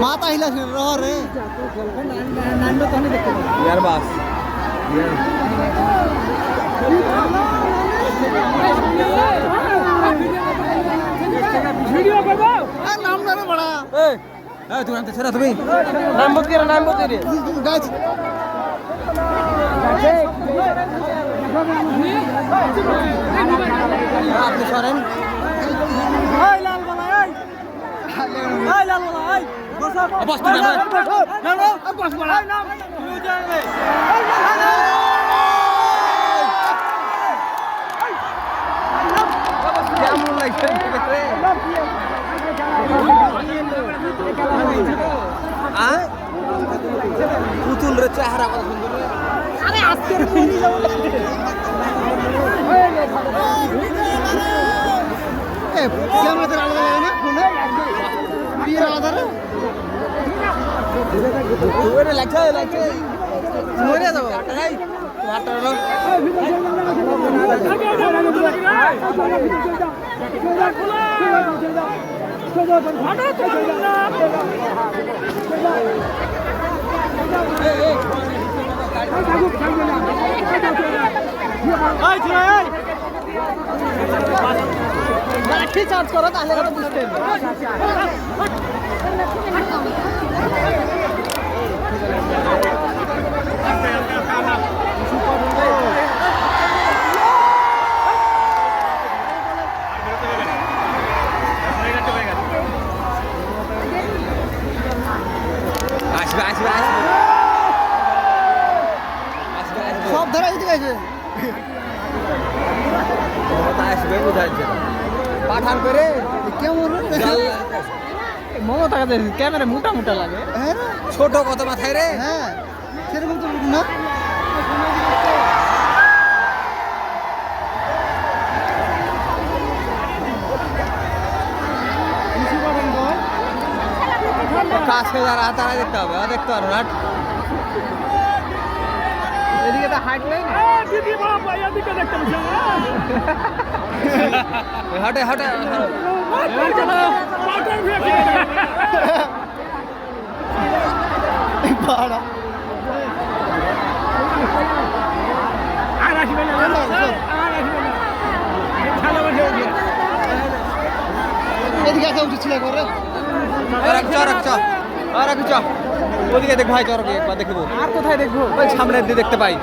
মাথা হিলাস রে ইয়ার বাস ভিডিও করব নাম না রে বড়া এই এই তুমি আনতে ছেড়া তুমি নাম বল রে গাছ আপনি সরেন এই লাল বলা এই লাল বলা এই বস তুই না বস বলা নাম তুই জানে কেমন লাগছে রে পুতুল রে চেহারা কত সুন্দর রে আরে আজকের মনি যাও এ ক্যামেরা আলাদা লাগে না ফোনে বিয়ের আলাদা রে ওরে লাগছে মরে যাব এই হাতটা লো লাঠি চার্জ করো তাহলে কথা বুঝতে আসবে সব ধরা দিতে গেছে আসবে বুঝাচ্ছে পাঠান করে কেমন মমতা ক্যামেরা মোটা মোটা লাগে হ্যাঁ ছোট কত মাথায় রে হ্যাঁ সেরকম তো না কাছে যারা তারা দেখতে হবে দেখতে পারো না এদিকে তো হাইট নেই না দিদি বাবা এদিকে দেখতে হাটে পাড়া আর আসবে না এদিকে আসা উচিত ছিল করে রাখ ওদিকে দেখ ভাই চরকে একবার দেখবো আর কোথায় দেখবো ওই সামনের দিয়ে দেখতে পাই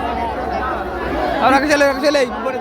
আর রাখে চলে